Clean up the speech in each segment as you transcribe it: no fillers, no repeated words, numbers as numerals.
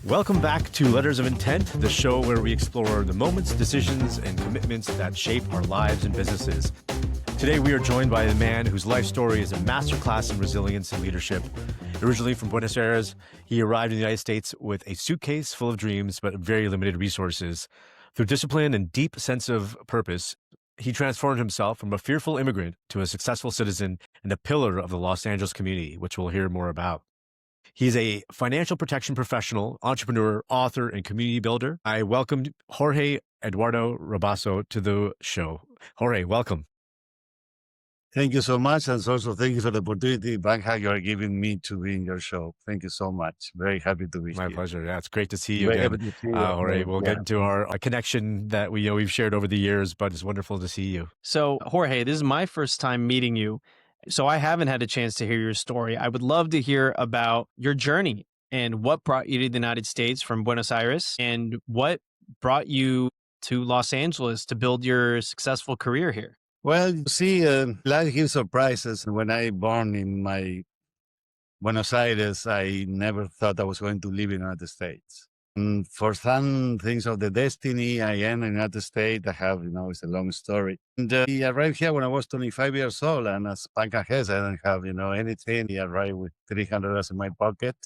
Welcome back to Letters of Intent, the show where we explore the moments, decisions, and commitments that shape our lives and businesses. Today, we are joined by a man whose life story is a masterclass in resilience and leadership. Originally from Buenos Aires, he arrived in the United States with a suitcase full of dreams, but very limited resources. Through discipline and deep sense of purpose, he transformed himself from a fearful immigrant to a successful citizen and a pillar of the Los Angeles community, which we'll hear more about. He's a financial protection professional, entrepreneur, author, and community builder. I welcomed Jorge Eduardo Rabaso to the show. Jorge, welcome. Thank you so much. And also thank you for the opportunity, Pankaj, you are giving me to be in your show. Thank you so much. Very happy to be here. My pleasure. Yeah, it's great to see you Very again. happy to see you. Jorge, we'll get into our connection that we've shared over the years, but it's wonderful to see you. So, Jorge, this is my first time meeting you. So I haven't had a chance to hear your story. I would love to hear about your journey and what brought you to the United States from Buenos Aires and what brought you to Los Angeles to build your successful career here. Well, you see, life gives surprises. When I born in my Buenos Aires, I never thought I was going to live in the United States. And for some things of the destiny, I am in the United States. I have, it's a long story. And I arrived here when I was 25 years old. And as Pankaj has, I didn't have, anything. I arrived with $300 in my pocket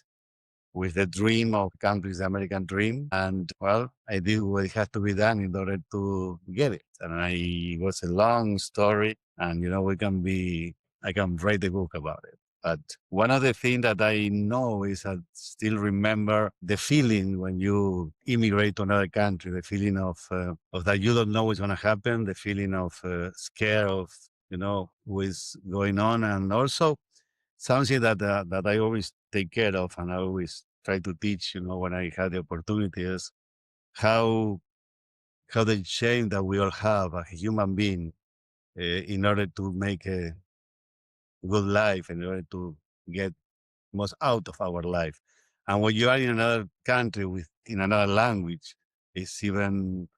with the dream of accomplish the American dream. And well, I did what had to be done in order to get it. And it was a long story. And, I can write a book about it. But one of the things that I know is I still remember the feeling when you immigrate to another country, the feeling of that you don't know what's going to happen, the feeling of scare of, what's going on. And also something that I always take care of and I always try to teach, when I had the opportunity is how the change that we all have as a human being in order to make a good life, in order to get most out of our life. And when you are in another country in another language, it's even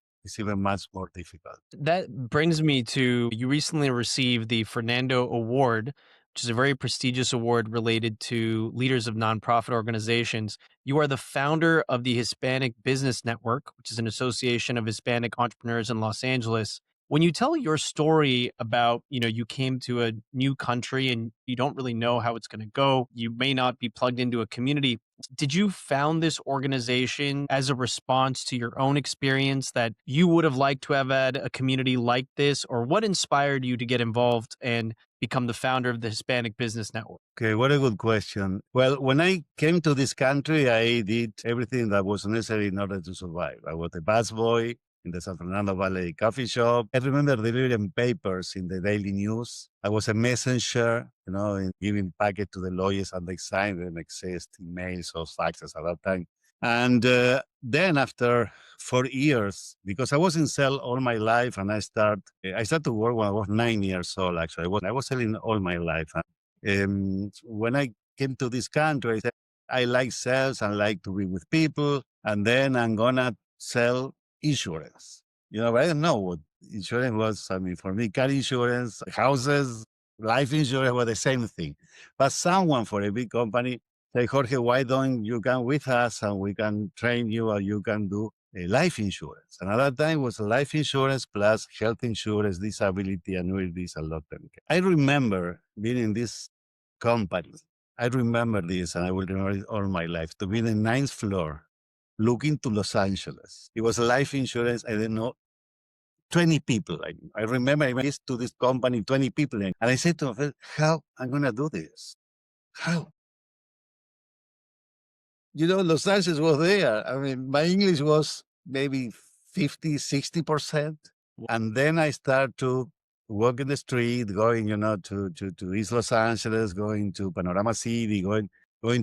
much more difficult. That brings me to, you recently received the Fernando Award, which is a very prestigious award related to leaders of nonprofit organizations. You are the founder of the Hispanic Business Network, which is an association of Hispanic entrepreneurs in Los Angeles. When you tell your story about, you came to a new country and you don't really know how it's going to go, you may not be plugged into a community. Did you found this organization as a response to your own experience that you would have liked to have had a community like this? Or what inspired you to get involved and become the founder of the Hispanic Business Network? Okay, what a good question. Well, when I came to this country, I did everything that was necessary in order to survive. I was a busboy in the San Fernando Valley coffee shop. I remember delivering papers in the daily news. I was a messenger, in giving packet to the lawyers and they signed them, exist emails or faxes at that time. And then after 4 years, because I was in sales all my life and I started to work when I was 9 years old, actually. I was selling all my life. When I came to this country, I said, I like sales and like to be with people. And then I'm going to sell insurance. But I don't know what insurance was. I mean, for me, car insurance, houses, life insurance were the same thing. But someone for a big company said, Jorge, why don't you come with us and we can train you or you can do a life insurance. And at that time it was life insurance plus health insurance, disability, annuities, and long-term care. I remember being in this company. I remember this and I will remember it all my life, to be in the 9th floor looking to Los Angeles. It was life insurance. I didn't know, 20 people. I remember I went to this company, 20 people. And I said to myself, how am I going to do this? How? Los Angeles was there. I mean, my English was maybe 50, 60%. And then I started to walk in the street, going, to East Los Angeles, going to Panorama City, going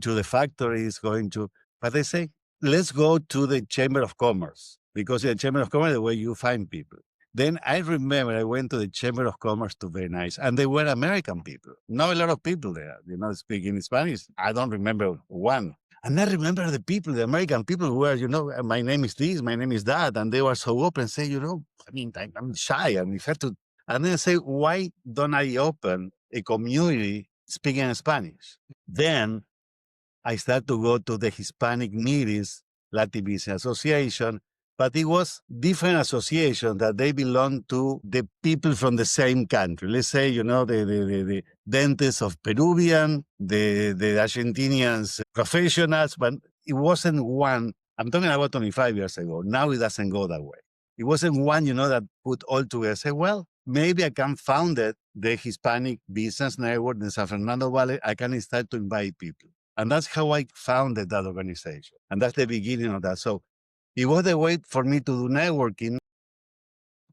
to the factories, but they say, let's go to the Chamber of Commerce, because in the Chamber of Commerce is where you find people. Then I remember I went to the Chamber of Commerce to be nice, and they were American people. Not a lot of people there, speaking Spanish. I don't remember one. And I remember the American people who were, my name is this, my name is that. And they were so open, say, I'm shy. And and then I say, why don't I open a community speaking Spanish? Then I started to go to the Hispanic meetings Latin Business Association, but it was different association that they belong to the people from the same country. Let's say, the dentists of Peruvian, the Argentinians professionals, but it wasn't one. I'm talking about 25 years ago. Now it doesn't go that way. It wasn't one, that put all together. Say, well, maybe I can found it, the Hispanic Business Network in San Fernando Valley. I can start to invite people. And that's how I founded that organization. And that's the beginning of that. So it was the way for me to do networking,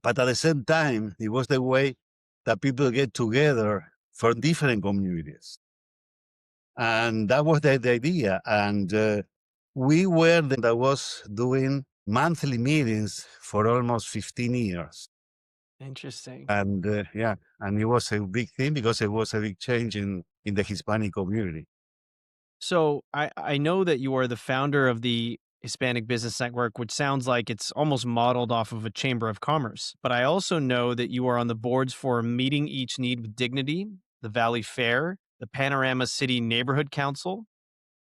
but at the same time, it was the way that people get together from different communities. And that was the idea. And we were that was doing monthly meetings for almost 15 years. Interesting. And and it was a big thing because it was a big change in the Hispanic community. So I know that you are the founder of the Hispanic Business Network, which sounds like it's almost modeled off of a chamber of commerce. But I also know that you are on the boards for Meeting Each Need with Dignity, the Valley Fair, the Panorama City Neighborhood Council,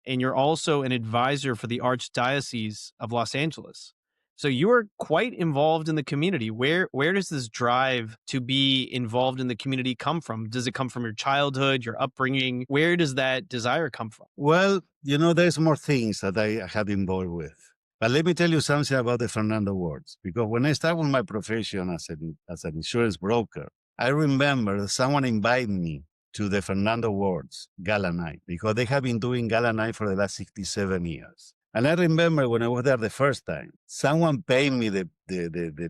and you're also an advisor for the Archdiocese of Los Angeles. So you are quite involved in the community. Where does this drive to be involved in the community come from? Does it come from your childhood, your upbringing? Where does that desire come from? Well, there's more things that I have involved with. But let me tell you something about the Fernando Awards. Because when I started with my profession as an insurance broker, I remember someone invited me to the Fernando Awards Gala Night, because they have been doing Gala Night for the last 67 years. And I remember when I was there the first time, someone paid me the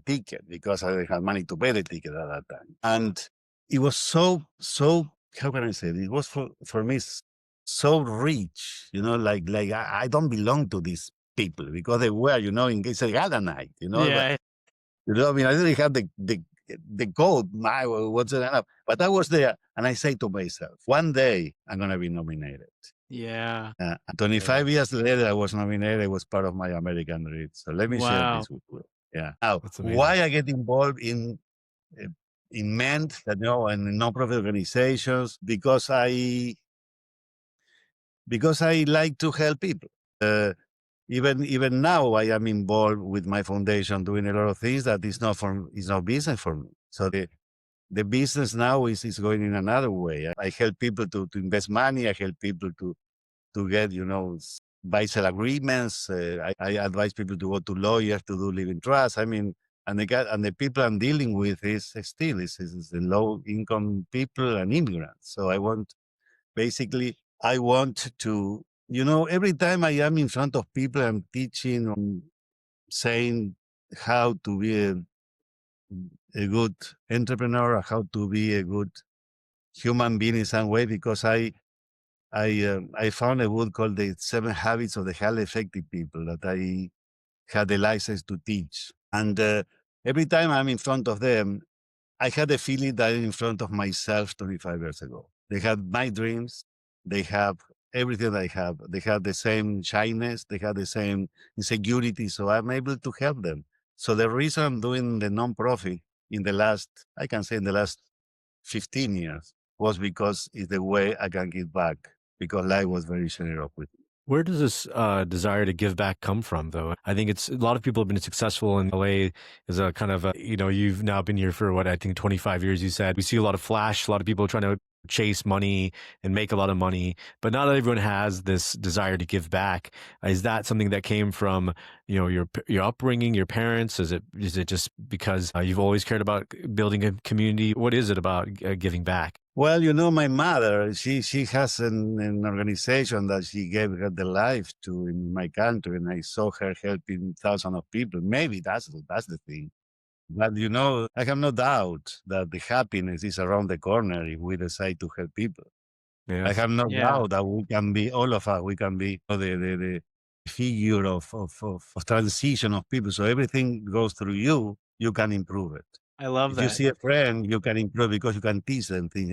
ticket because I didn't have money to pay the ticket at that time. And it was so, how can I say it? It was for me so rich, like I don't belong to these people because they were, in case of Gala Night, Yeah. I mean, I didn't have the code, what's it up? But I was there and I say to myself, one day I'm going to be nominated. Yeah. 25 years later, I was nominated. It was part of my American dream. So let me share Wow. this with you. Yeah. Now, That's amazing. why I get involved in MENT, and nonprofit organizations? Because I like to help people. Even now, I am involved with my foundation doing a lot of things that is not business for me. So the business now is going in another way. I help people to invest money. I help people to get, buy-sell agreements. I advise people to go to lawyers to do living trust. I mean, and the people I'm dealing with is the low-income people and immigrants. So I want to, every time I am in front of people, I'm teaching, saying how to be a good entrepreneur, how to be a good human being in some way, because I found a book called The 7 Habits of the Highly Effective People that I had the license to teach. And every time I'm in front of them, I had the feeling that I'm in front of myself 25 years ago. They have my dreams. They have everything I have. They have the same shyness. They have the same insecurity. So I'm able to help them. So the reason I'm doing the nonprofit in the last 15 years was because it's the way I can give back, because life was very generous with me. Where does this desire to give back come from, though? I think a lot of people have been successful in LA as a kind of, you've now been here for I think 25 years, you said. We see a lot of flash, a lot of people trying to chase money and make a lot of money, but not everyone has this desire to give back. Is that something that came from, your upbringing, your parents? Is it just because you've always cared about building a community? What is it about giving back? Well, my mother, she has an organization that she gave her the life to in my country, and I saw her helping thousands of people. Maybe that's the thing. But I have no doubt that the happiness is around the corner if we decide to help people. I Yes. have no Yeah. doubt that we can be, all of us, we can be the figure of transition of people. So everything goes through you, you can improve it. I love If that. you see a friend, you can improve because you can teach them things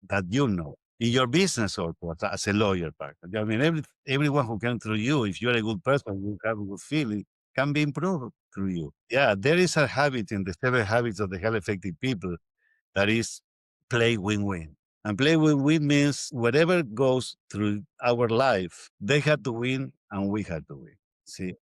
that in your business or as a lawyer partner. I mean, everyone who came through you, if you're a good person, you have a good feeling, can be improved through you. Yeah, there is a habit in the 7 habits of the highly effective people that is play win-win. And play win-win means whatever goes through our life, they had to win and we had to win. See,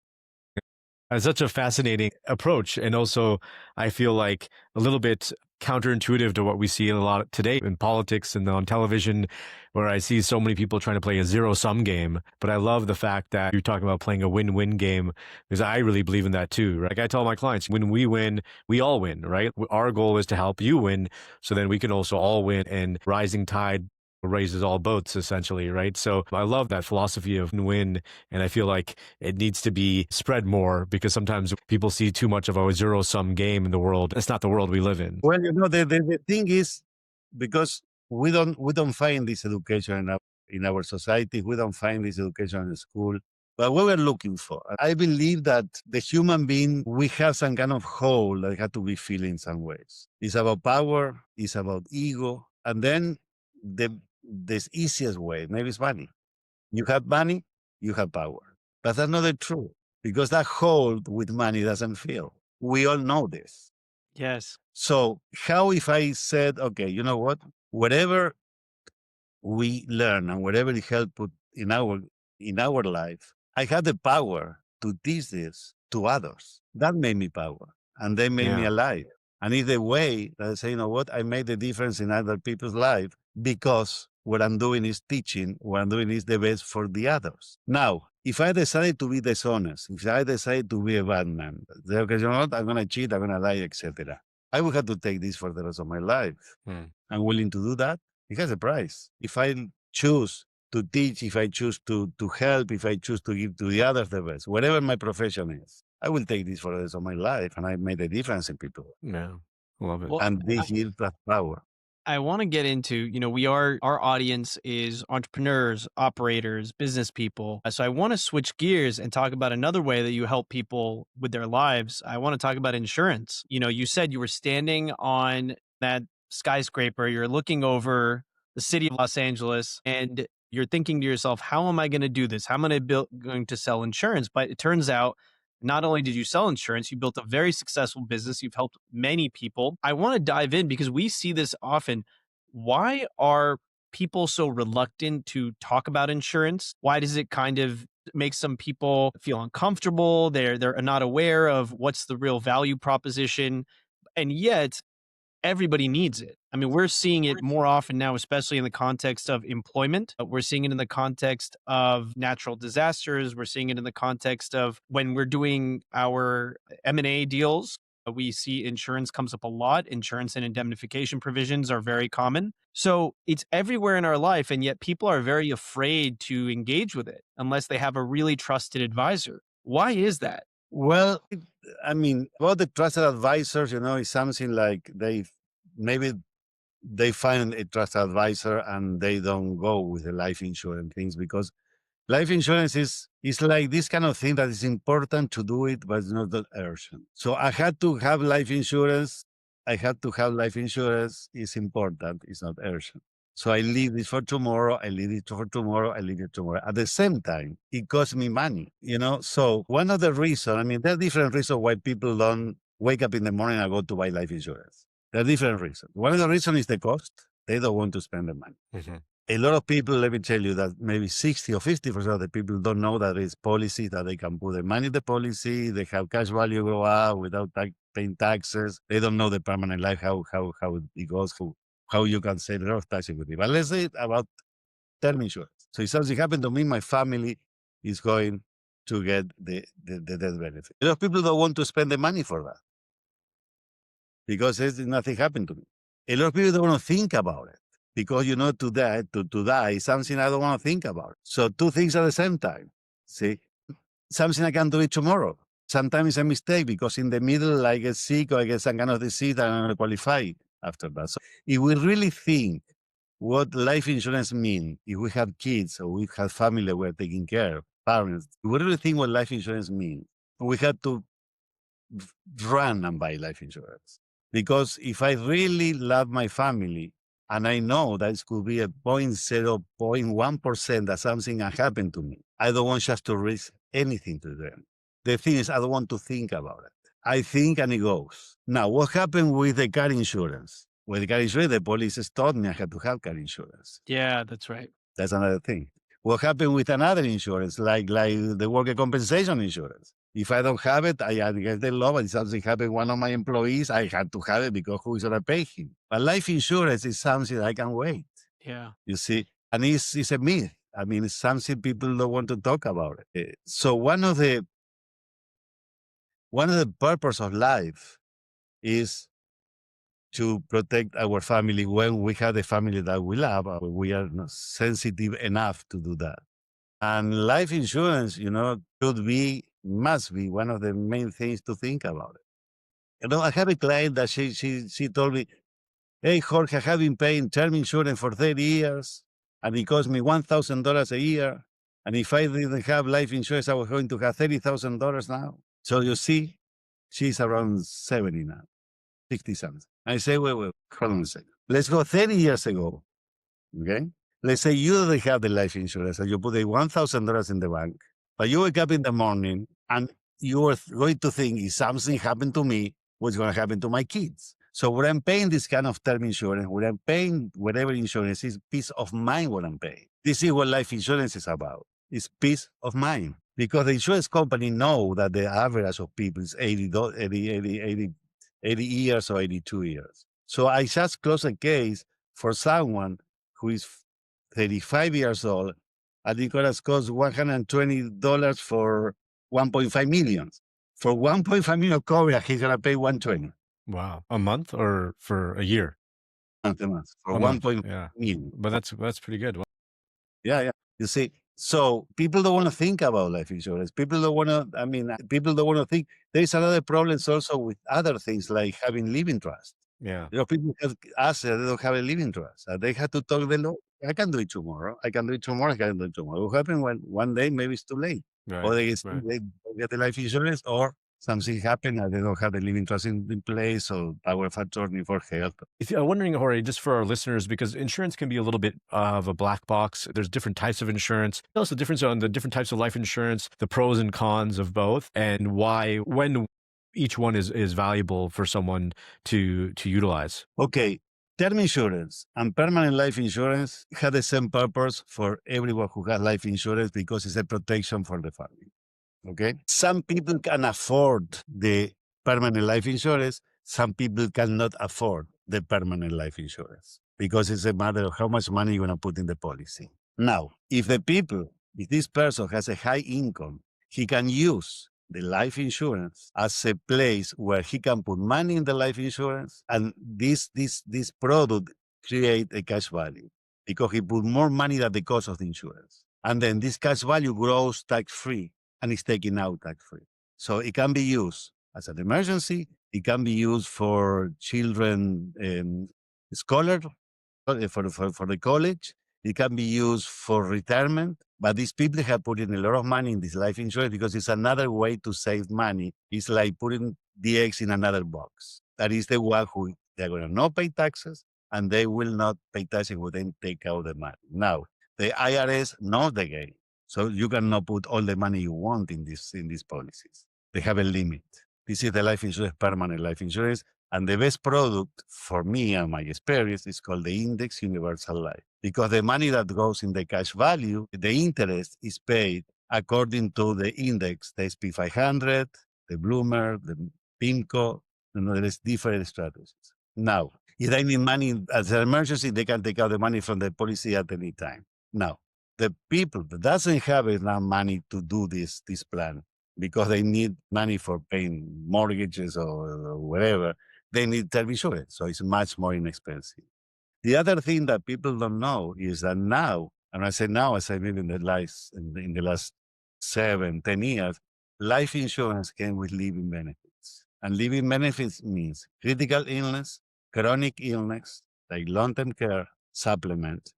It's such a fascinating approach. And also, I feel like a little bit counterintuitive to what we see a lot today in politics and on television, where I see so many people trying to play a zero sum game. But I love the fact that you're talking about playing a win win game, because I really believe in that too. Right? Like I tell my clients, when we win, we all win, right? Our goal is to help you win. So then we can also all win, and rising tide raises all boats, essentially, right? So I love that philosophy of win. And I feel like it needs to be spread more, because sometimes people see too much of a zero sum game in the world. It's not the world we live in. well, the thing is, because we don't find this education in our society, we don't find this education in school. But what we're looking for, I believe that the human being, we have some kind of hole that had to be filled in some ways. It's about power, it's about ego, and then the easiest way, maybe it's money. You have money, you have power. But that's not the truth, because that hole with money doesn't fill. We all know this. Yes. So how if I said, okay, you know what? Whatever we learn and whatever it helped put in our life, I had the power to teach this to others. That made me power, and they made me Yeah. alive. And it's the way that I say, you know what? I made the difference in other people's life, because what I'm doing is teaching. What I'm doing is the best for the others. Now, if I decided to be dishonest, if I decided to be a bad man, say, okay, you know what? I'm going to cheat, I'm going to lie, etc. I will have to take this for the rest of my life. I'm willing to do that. It has a price. If I choose to teach, if I choose to help, if I choose to give to the others the best, whatever my profession is, I will take this for the rest of my life, and I made a difference in people. Yeah. Love it. Well, And this gives that power. I want to get into, our audience is entrepreneurs, operators, business people. So I want to switch gears and talk about another way that you help people with their lives. I want to talk about insurance. You said you were standing on that skyscraper, you're looking over the city of Los Angeles, and you're thinking to yourself, how am I going to do this? How am I going to sell insurance? But it turns out, not only did you sell insurance, you built a very successful business. You've helped many people. I want to dive in because we see this often. Why are people so reluctant to talk about insurance? Why does it kind of make some people feel uncomfortable? They're not aware of what's the real value proposition. And yet everybody needs it. I mean, we're seeing it more often now, especially in the context of employment. We're seeing it in the context of natural disasters. We're seeing it in the context of when we're doing our M&A deals. We see insurance comes up a lot. Insurance and indemnification provisions are very common. So it's everywhere in our life, and yet people are very afraid to engage with it unless they have a really trusted advisor. Why is that? Well, I mean, about the trusted advisors, it's something like maybe they find a trusted advisor and they don't go with the life insurance things, because life insurance is like this kind of thing that is important to do it, but it's not that urgent. So I had to have life insurance. It's important. It's not urgent. So I leave this for tomorrow. I leave it for tomorrow. I leave it tomorrow. At the same time, it costs me money, So one of the reasons, there are different reasons why people don't wake up in the morning and go to buy life insurance. There are different reasons. One of the reasons is the cost. They don't want to spend the money. A lot of people, let me tell you that maybe 60 or 50% of the people don't know that it's policies that they can put the money in the policy. They have cash value go up without paying taxes. They don't know the permanent life, how it goes, how you can save a lot of tax equity. But let's say about term insurance. So if something happened to me, my family is going to get the death benefit. A lot of people don't want to spend the money for that, because nothing happened to me. A lot of people don't want to think about it, because to die is something I don't want to think about. So two things at the same time. See, something I can do it tomorrow. Sometimes it's a mistake, because in the middle I get sick or I get some kind of disease and I'm not qualified after that. So if we really think what life insurance means, if we have kids or we have family we're taking care of, parents, if we really think what life insurance means, we have to run and buy life insurance. Because if I really love my family, and I know that it could be a 0.1% that something can happen to me, I don't want just to risk anything to them. The thing is, I don't want to think about it. I think and it goes. Now, what happened with the car insurance? With the car insurance, the police told me I had to have car insurance. Yeah, that's right. That's another thing. What happened with another insurance, like the worker compensation insurance? If I don't have it, I get the law, and something happened one of my employees, I had to have it because who is going to pay him? But life insurance is something I can wait. Yeah. You see, and it's a myth. I mean, it's something people don't want to talk about. So one of the purpose of life is to protect our family when we have the family that we love. We are not sensitive enough to do that. And life insurance, must be one of the main things to think about it. I have a client that she told me, "Hey, Jorge, I have been paying term insurance for 30 years, and it cost me $1,000 a year. And if I didn't have life insurance, I was going to have $30,000 now." So you see, she's around 70 now, 60 something. I say, wait, hold on a second. Let's go 30 years ago, okay? Let's say you didn't have the life insurance and you put a $1,000 in the bank, but you wake up in the morning and you are going to think, if something happened to me, what's going to happen to my kids? So when I'm paying this kind of term insurance, when I'm paying whatever insurance is peace of mind what I'm paying. This is what life insurance is about. It's peace of mind. Because the insurance company know that the average of people is 80 years or 82 years. So I just closed a case for someone who is 35 years old, and it could cost $120 for 1.5 million. For 1.5 million coverage, he's going to pay 120 Wow. A month or for a year? a month for A month, 1.5 yeah. million. But that's pretty good. Yeah. You see, so people don't want to think about life insurance. People don't want to think. There's another problem also with other things like having living trust. Yeah. People have asked that they don't have a living trust. They have to talk the law. I can do it tomorrow. I can do it tomorrow. What happens when one day maybe it's too late? Or they get the life insurance, or something happened and they don't have the living trust in place, or power of attorney for health. I'm wondering, Jorge, just for our listeners, because insurance can be a little bit of a black box. There's different types of insurance. Tell us the difference on the different types of life insurance, the pros and cons of both, and when each one is valuable for someone to utilize. Okay. Term insurance and permanent life insurance have the same purpose for everyone who has life insurance because it's a protection for the family. Okay. Some people can afford the permanent life insurance. Some people cannot afford the permanent life insurance because it's a matter of how much money you're going to put in the policy. Now, if this person has a high income, he can use the life insurance as a place where he can put money in the life insurance, and this product create a cash value because he put more money than the cost of the insurance. And then this cash value grows tax-free and is taken out tax-free. So it can be used as an emergency. It can be used for children scholar, for the college. It can be used for retirement. But these people have put in a lot of money in this life insurance because it's another way to save money. It's like putting the eggs in another box. That is the one who they're going to not pay taxes, and they will not pay taxes when they take out the money. Now, the IRS knows the game. So you cannot put all the money you want in these policies. They have a limit. This is the life insurance, permanent life insurance. And the best product for me and my experience is called the Index Universal Life. Because the money that goes in the cash value, the interest is paid according to the index, the SP 500, the Bloomer, the PIMCO. There's different strategies. Now, if they need money as an emergency, they can take out the money from the policy at any time. Now, the people that doesn't have enough money to do this plan because they need money for paying mortgages or whatever, they need term insurance. So it's much more inexpensive. The other thing that people don't know is that now, and I say now, as I mean in the last 7-10 years, life insurance came with living benefits. And living benefits means critical illness, chronic illness, like long-term care, supplement,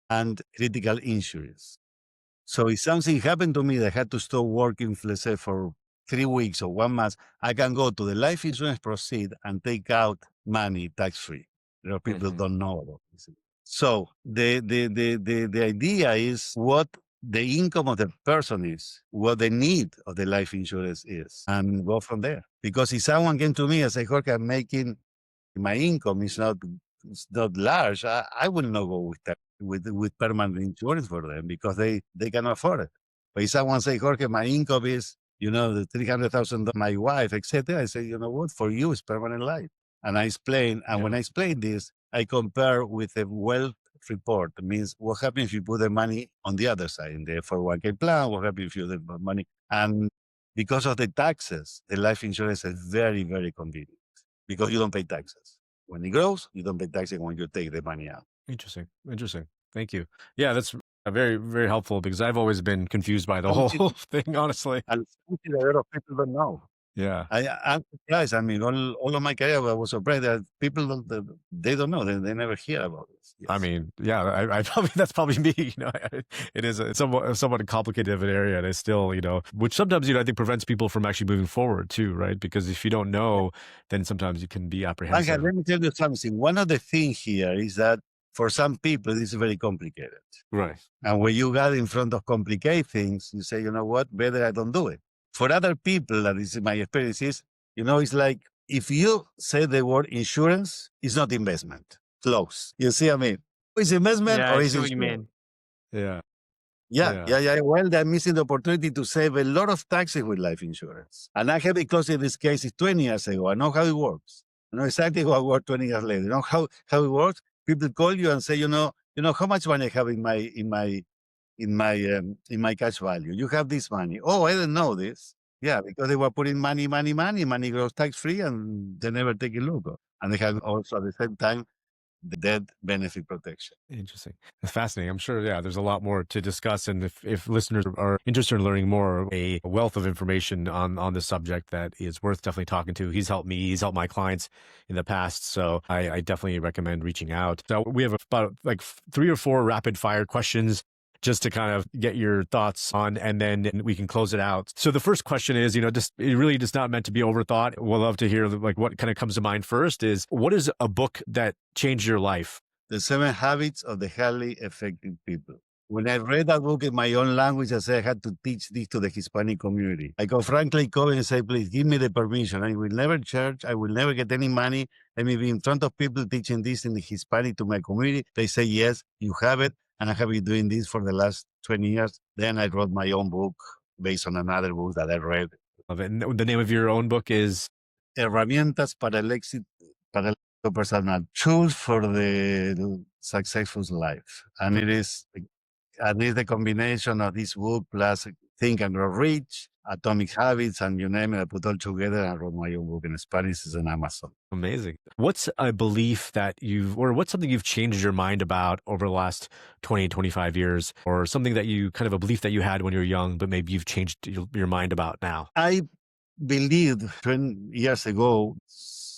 and critical injuries. So if something happened to me that I had to stop working, let's say, for 3 weeks or 1 month, I can go to the life insurance proceed and take out money tax-free. People don't know about this. So the idea is what the income of the person is, what the need of the life insurance is, and go from there. Because if someone came to me and said, Jorge, I'm making, my income is not large, I will not go with that. with permanent insurance for them because they can afford it. But if someone say, Jorge, my income is, the $300,000, my wife, etc., I say, you know what, for you, it's permanent life. And I explain, and when I explain this, I compare with a wealth report. It means what happens if you put the money on the other side in the 401k plan, what happens if you put money, and because of the taxes, the life insurance is very, very convenient because you don't pay taxes. When it grows, you don't pay taxes when you take the money out. Interesting. Thank you. Yeah, that's very, very helpful because I've always been confused by the whole thing, honestly. And something a lot of people don't know. Yeah. I'm surprised. I mean, all of my career, I was surprised that people they don't know. They never hear about this. Yes. I mean, yeah, I probably that's probably me. It is it's somewhat a complicated of an area, and it's still, which sometimes I think prevents people from actually moving forward too, right? Because if you don't know, then sometimes you can be apprehensive. Let me tell you something. One of the things here is that for some people, this is very complicated. Right. And when you got in front of complicated things, you say, you know what, better I don't do it. For other people, that is my experience is, it's like if you say the word insurance, it's not investment. Close. You see what I mean? Is investment or is what you insurance? mean. Yeah. Yeah. Well, they're missing the opportunity to save a lot of taxes with life insurance. And I have it close in this case 20 years ago. I know how it works. I know exactly how it worked 20 years later. You know how it works? People call you and say, how much money I have in my cash value. You have this money. Oh, I didn't know this. Yeah, because they were putting money grows tax-free, and they never take a look. And they have also at the same time the death benefit protection. Interesting. It's fascinating. I'm sure, there's a lot more to discuss. And if listeners are interested in learning more, a wealth of information on this subject that is worth definitely talking to. He's helped me. He's helped my clients in the past. So I definitely recommend reaching out. So we have about 3 or 4 rapid fire questions just to kind of get your thoughts on, and then we can close it out. So the first question is, it really just not meant to be overthought. We'll love to hear what kind of comes to mind first is, what is a book that changed your life? The 7 Habits of the Highly Effective People. When I read that book in my own language, I said I had to teach this to the Hispanic community. I called Franklin Covey and said, please give me the permission. I will never charge. I will never get any money. Let me be in front of people teaching this in the Hispanic to my community. They say, yes, you have it. And I have been doing this for the last 20 years. Then I wrote my own book based on another book that I read. Love it. And the name of your own book is? Herramientas para el éxito personal. Tools for the successful life. And it is the combination of this book plus Think and Grow Rich, Atomic Habits, and you name it. I put all together and wrote my own book in Spanish. It's on Amazon. Amazing. What's a belief that what's something you've changed your mind about over the last 20, 25 years, or something that kind of a belief that you had when you were young, but maybe you've changed your mind about now? I believed 20 years ago,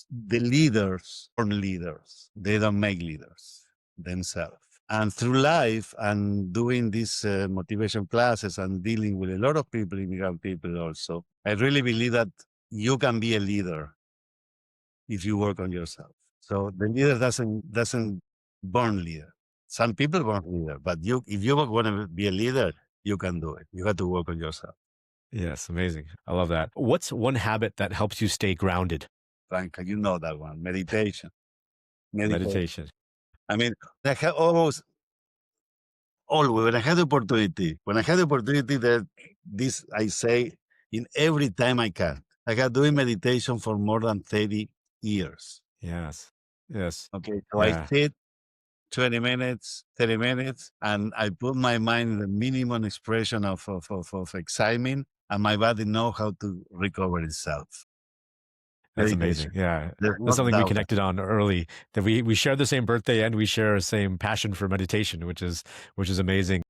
the leaders aren't leaders. They don't make leaders themselves. And through life and doing these motivation classes and dealing with a lot of people, immigrant people also, I really believe that you can be a leader if you work on yourself. So the leader doesn't born leader. Some people born leader, but if you want to be a leader, you can do it. You have to work on yourself. Yes, amazing. I love that. What's one habit that helps you stay grounded? Pankaj, you know that one. Meditation. I mean, I have always, when I had the opportunity, that this I say in every time I can. I have doing meditation for more than 30 years. Yes. Okay, so I sit 20 minutes, 30 minutes, and I put my mind in the minimum expression of excitement, and my body know how to recover itself. That's amazing. Yeah. That's something we connected on early, that we share the same birthday and we share the same passion for meditation, which is amazing.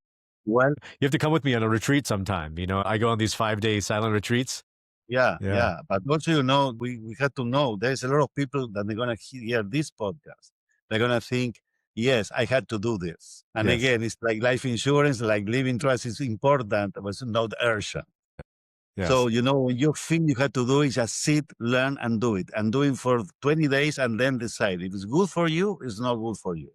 Well, you have to come with me on a retreat sometime. I go on these 5-day silent retreats. Yeah. But also, we have to know there's a lot of people that they're going to hear this podcast. They're going to think, yes, I had to do this. And again, it's like life insurance, like living trust is important, but it's not urgent. Yes. So, when you think you have to do it, just sit, learn, and do it. And do it for 20 days and then decide. If it's good for you, it's not good for you.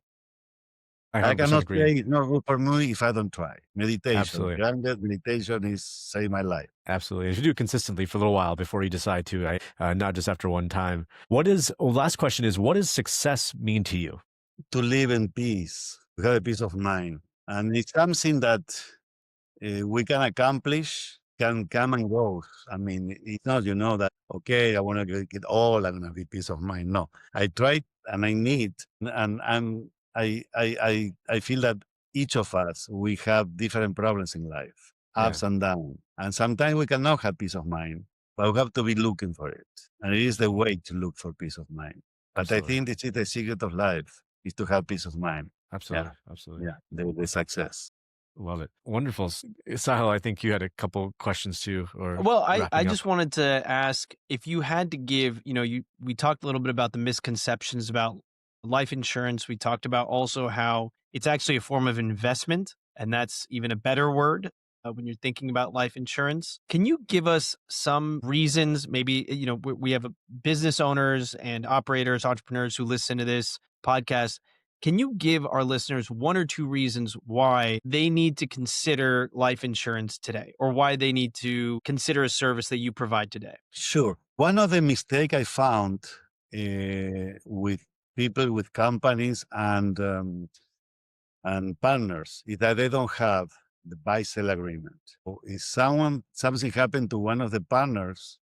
I cannot say it's not good for me if I don't try. Meditation. Absolutely. Grounded meditation is saving my life. Absolutely. You should do it consistently for a little while before you decide to, right? Not just after one time. Last question is, what does success mean to you? To live in peace to have a peace of mind. And it's something that we can accomplish, can come and go. I mean, it's not, that, okay, I want to get all, I'm going to be peace of mind. No, I tried and I need, and I feel that each of us, we have different problems in life, ups and downs. And sometimes we cannot have peace of mind, but we have to be looking for it. And it is the way to look for peace of mind. But Absolutely. I think this is the secret of life, is to have peace of mind. Absolutely. Absolutely. Yeah, the success. Love it. Wonderful. Sahil, I think you had a couple questions too. Well, I just wanted to ask if you had to give, we talked a little bit about the misconceptions about life insurance. We talked about also how it's actually a form of investment, and that's even a better word when you're thinking about life insurance. Can you give us some reasons? Maybe, we have business owners and operators, entrepreneurs who listen to this podcast. Can you give our listeners one or two reasons why they need to consider life insurance today, or why they need to consider a service that you provide today? Sure. One of the mistakes I found with people, with companies and partners is that they don't have the buy-sell agreement. So if something happened to one of the partners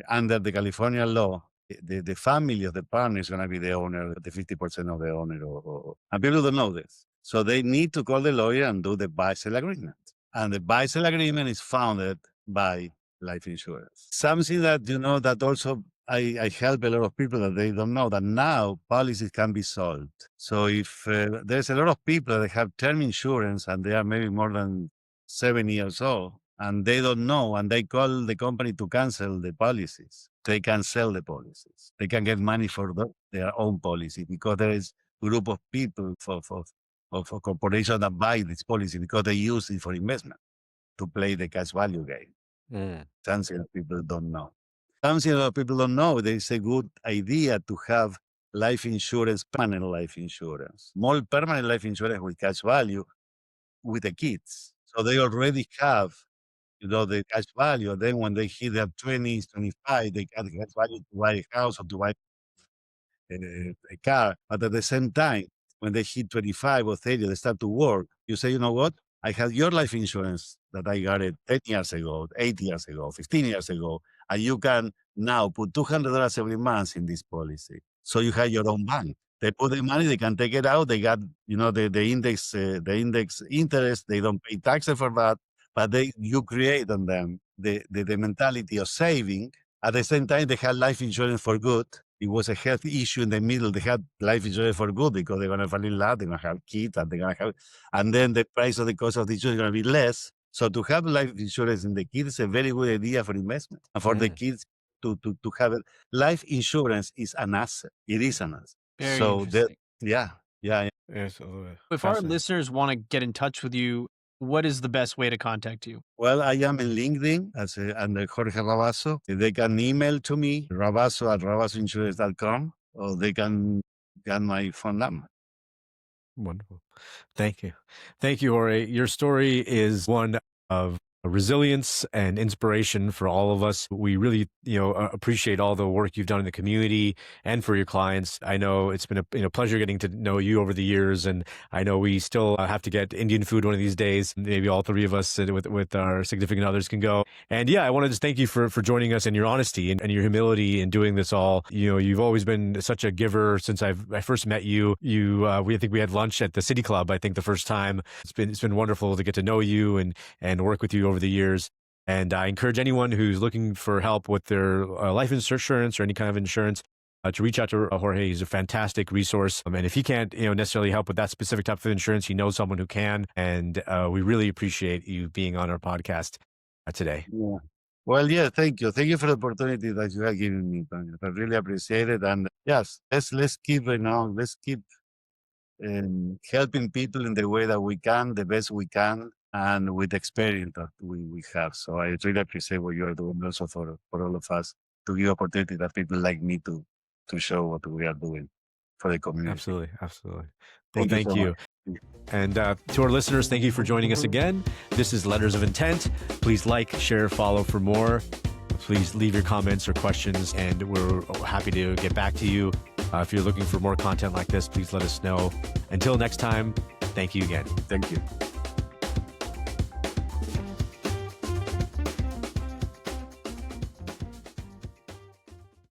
under the California law, the family of the partner is going to be the owner, the 50% of the owner, and people don't know this. So they need to call the lawyer and do the buy-sell agreement. And the buy-sell agreement is founded by life insurance. Something that, that also I help a lot of people that they don't know that now policies can be sold. So if there's a lot of people that have term insurance and they are maybe more than 7 years old, and they don't know, and they call the company to cancel the policies, they can sell the policies. They can get money for their own policy because there is a group of people for corporations that buy this policy because they use it for investment to play the cash value game. Something that people don't know. Something that people don't know, there is a good idea to have life insurance, permanent life insurance, small permanent life insurance with cash value with the kids. So they already have the cash value. And then when they hit their 20s, 25, they get the cash value to buy a house or to buy a car. But at the same time, when they hit 25 or 30, they start to work. You say, you know what? I had your life insurance that I got it 10 years ago, 8 years ago, 15 years ago. And you can now put $200 every month in this policy. So you have your own bank. They put the money, they can take it out. They got, the index interest. They don't pay taxes for that. But you create on them the mentality of saving. At the same time, they had life insurance for good. It was a health issue in the middle. They had life insurance for good because they're going to fall in love, they're going to have kids, and then the price of the cost of the insurance is going to be less. So to have life insurance in the kids is a very good idea for investment. And for the kids to have it. Life insurance is an asset. It is an asset. Very So interesting. yeah. If our listeners want to get in touch with you, what is the best way to contact you? Well, I am in LinkedIn under Jorge Rabaso. They can email to me, rabaso@rabasoinsurance.com, or they can get my phone number. Wonderful. Thank you. Thank you, Jorge. Your story is one of resilience and inspiration for all of us. We really, appreciate all the work you've done in the community and for your clients. I know it's been a pleasure getting to know you over the years, and I know we still have to get Indian food one of these days. Maybe all three of us with our significant others can go. And yeah, I want to just thank you for joining us and your honesty and your humility in doing this all. You've always been such a giver since I first met you. I think we had lunch at the City Club. I think the first time. It's been wonderful to get to know you and work with you over the years. And I encourage anyone who's looking for help with their life insurance or any kind of insurance to reach out to Jorge. He's a fantastic resource. And if he can't, necessarily help with that specific type of insurance, he knows someone who can. And we really appreciate you being on our podcast today. Yeah. Well, yeah, thank you. Thank you for the opportunity that you have given me, Pankaj. I really appreciate it. And yes, let's keep helping people in the way that we can, the best we can, and with the experience that we have. So I really appreciate what you are doing also for all of us to give opportunity that people like me to show what we are doing for the community. Absolutely. Well, Thank you. And to our listeners, thank you for joining us again. This is Letters of Intent. Please like, share, follow for more. Please leave your comments or questions, and we're happy to get back to you. If you're looking for more content like this, please let us know. Until next time, thank you again. Thank you.